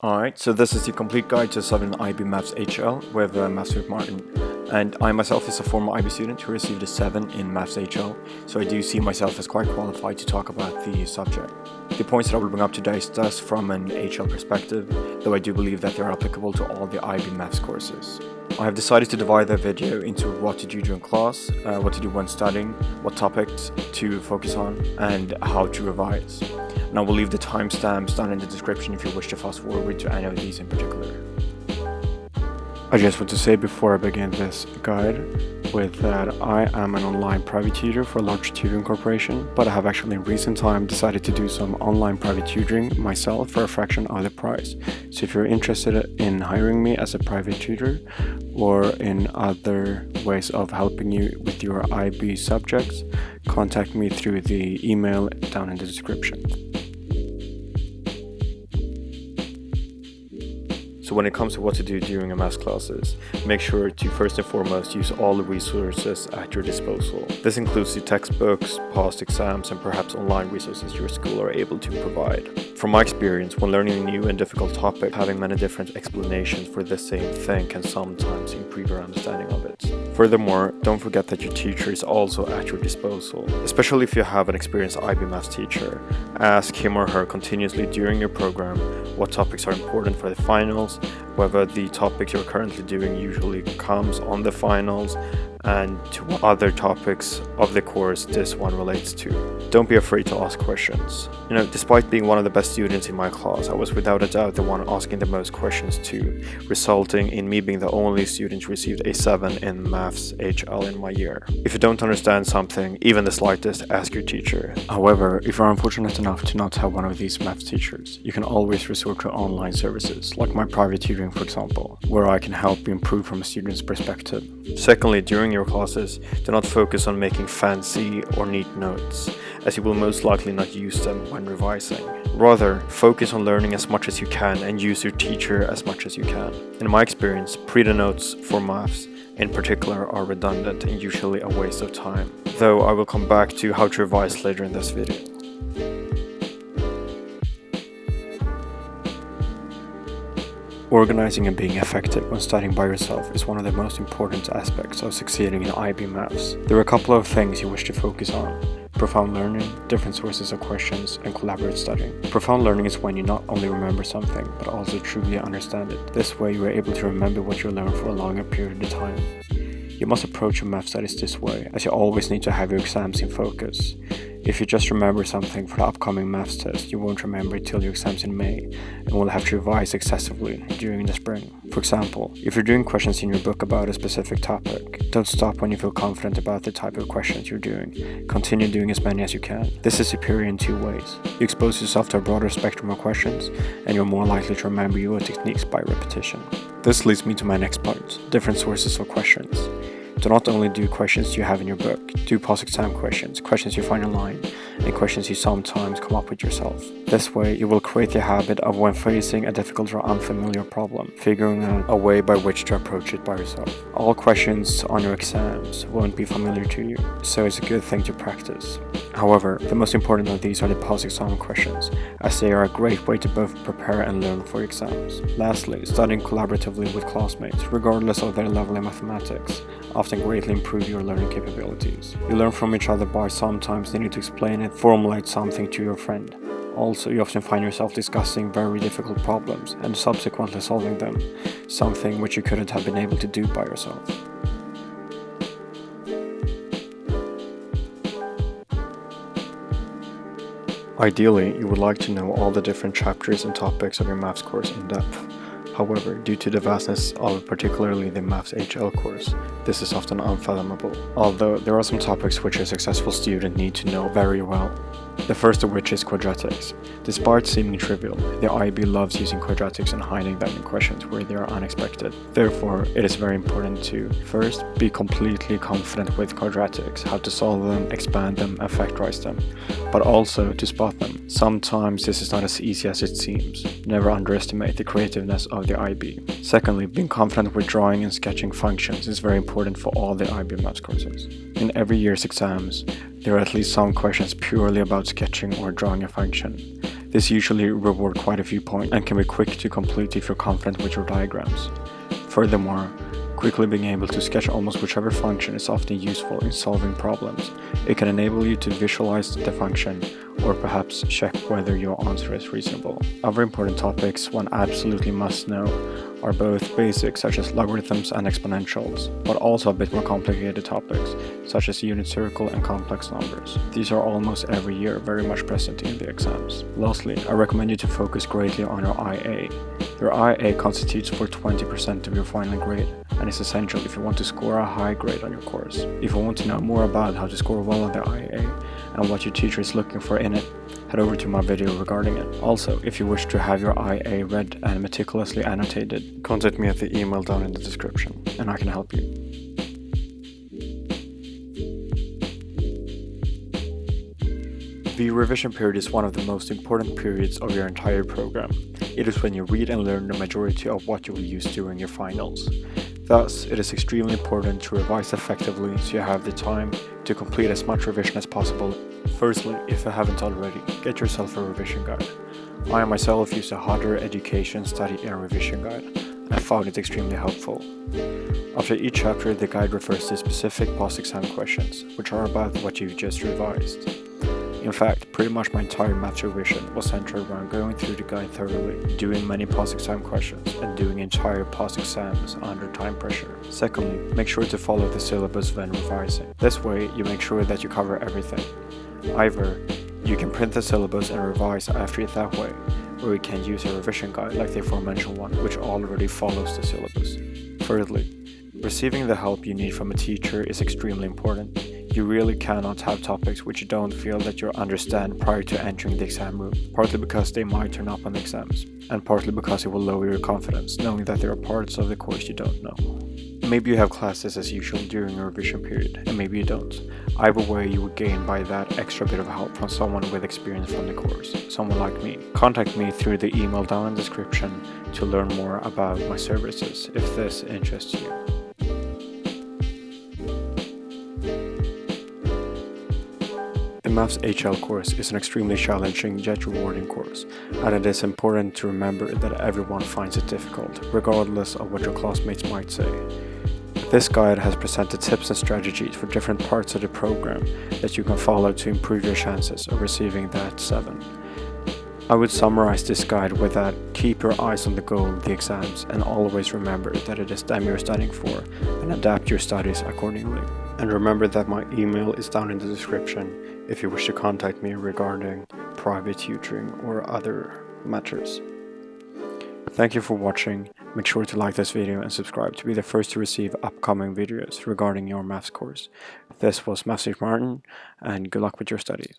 Alright, so this is the complete guide to studying IB Maths HL with MathsWithMartin. And I myself is a former IB student who received a 7 in Maths HL, so I do see myself as quite qualified to talk about the subject. The points that I will bring up today is thus from an HL perspective, though I do believe that they are applicable to all the IB Maths courses. I have decided to divide the video into what to do during class, what to do when studying, what topics to focus on, and how to revise. And I will leave the timestamps down in the description if you wish to fast forward to any of these in particular. I just want to say before I begin this guide with that I am an online private tutor for a large tutoring corporation, but I have actually in recent time decided to do some online private tutoring myself for a fraction of the price. So if you're interested in hiring me as a private tutor or in other ways of helping you with your IB subjects, contact me through the email down in the description. So when it comes to what to do during your maths classes, make sure to first and foremost use all the resources at your disposal. This includes the textbooks, past exams, and perhaps online resources your school are able to provide. From my experience, when learning a new and difficult topic, having many different explanations for the same thing can sometimes improve your understanding of it. Furthermore, don't forget that your teacher is also at your disposal. Especially if you have an experienced IB Maths teacher, ask him or her continuously during your program what topics are important for the finals, whether the topics you're currently doing usually comes on the finals, and to what other topics of the course this one relates to. Don't be afraid to ask questions. Despite being one of the best students in my class, I was without a doubt the one asking the most questions too, resulting in me being the only student who received a 7 in Maths HL in my year. If you don't understand something, even the slightest, ask your teacher. However, if you're unfortunate enough to not have one of these maths teachers, you can always resort to online services, like my private tutoring for example, where I can help you improve from a student's perspective. Secondly, during your classes, do not focus on making fancy or neat notes, as you will most likely not use them when revising. Rather, focus on learning as much as you can and use your teacher as much as you can. In my experience, pre-the notes for maths in particular are redundant and usually a waste of time, though I will come back to how to revise later in this video. Organizing and being effective when studying by yourself is one of the most important aspects of succeeding in IB Maths. There are a couple of things you wish to focus on: profound learning, different sources of questions, and collaborative studying. Profound learning is when you not only remember something, but also truly understand it. This way you are able to remember what you learned for a longer period of time. You must approach your math studies this way, as you always need to have your exams in focus. If you just remember something for the upcoming maths test, you won't remember it till your exams in May, and will have to revise excessively during the spring. For example, if you're doing questions in your book about a specific topic, don't stop when you feel confident about the type of questions you're doing. Continue doing as many as you can. This is superior in two ways. You expose yourself to a broader spectrum of questions, and you're more likely to remember your techniques by repetition. This leads me to my next point: different sources of questions. Do not only do questions you have in your book, do past exam questions, questions you find online, and questions you sometimes come up with yourself. This way, you will create the habit of, when facing a difficult or unfamiliar problem, figuring out a way by which to approach it by yourself. All questions on your exams won't be familiar to you, so it's a good thing to practice. However, the most important of these are the past exam questions, as they are a great way to both prepare and learn for exams. Lastly, studying collaboratively with classmates, regardless of their level in mathematics, often greatly improve your learning capabilities. You learn from each other by sometimes needing to explain and formulate something to your friend. Also, you often find yourself discussing very difficult problems and subsequently solving them, something which you couldn't have been able to do by yourself. Ideally, you would like to know all the different chapters and topics of your maths course in depth. However, due to the vastness of particularly the Maths HL course, this is often unfathomable, although there are some topics which a successful student need to know very well. The first of which is quadratics. Despite seeming trivial, the IB loves using quadratics and hiding them in questions where they are unexpected. Therefore, it is very important to, first, be completely confident with quadratics, how to solve them, expand them, and factorize them, but also to spot them. Sometimes this is not as easy as it seems. Never underestimate the creativeness of the IB. Secondly, being confident with drawing and sketching functions is very important for all the IB maths courses. In every year's exams, there are at least some questions purely about sketching or drawing a function. This usually rewards quite a few points and can be quick to complete if you're confident with your diagrams. Furthermore, quickly being able to sketch almost whichever function is often useful in solving problems. It can enable you to visualize the function or perhaps check whether your answer is reasonable. Other important topics one absolutely must know are both basics such as logarithms and exponentials, but also a bit more complicated topics such as unit circle and complex numbers. These are almost every year very much present in the exams. Lastly, I recommend you to focus greatly on your IA. Your IA constitutes for 20% of your final grade and is essential if you want to score a high grade on your course. If you want to know more about how to score well on the IA and what your teacher is looking for in it, head over to my video regarding it. Also, if you wish to have your IA read and meticulously annotated, contact me at the email down in the description and I can help you. The revision period is one of the most important periods of your entire program. It is when you read and learn the majority of what you will use during your finals. Thus, it is extremely important to revise effectively so you have the time to complete as much revision as possible. Firstly, if you haven't already, get yourself a revision guide. I myself use a harder education study and revision guide, and I found it extremely helpful. After each chapter, the guide refers to specific post-exam questions, which are about what you've just revised. In fact, pretty much my entire maths revision was centered around going through the guide thoroughly, doing many post-exam questions, and doing entire post-exams under time pressure. Secondly, make sure to follow the syllabus when revising. This way, you make sure that you cover everything. Either you can print the syllabus and revise after it that way, or you can use a revision guide like the aforementioned one, which already follows the syllabus. Thirdly, receiving the help you need from a teacher is extremely important. You really cannot have topics which you don't feel that you understand prior to entering the exam room, partly because they might turn up on the exams, and partly because it will lower your confidence, knowing that there are parts of the course you don't know. Maybe you have classes as usual during your revision period, and maybe you don't. Either way, you would gain by that extra bit of help from someone with experience from the course, someone like me. Contact me through the email down in the description to learn more about my services if this interests you. The Maths HL course is an extremely challenging yet rewarding course, and it is important to remember that everyone finds it difficult, regardless of what your classmates might say. This guide has presented tips and strategies for different parts of the program that you can follow to improve your chances of receiving that 7. I would summarize this guide with that: keep your eyes on the goal of the exams and always remember that it is them you're studying for, and adapt your studies accordingly. And remember that my email is down in the description if you wish to contact me regarding private tutoring or other matters. Thank you for watching. Make sure to like this video and subscribe to be the first to receive upcoming videos regarding your maths course. This was MathsWithMartin, and good luck with your studies.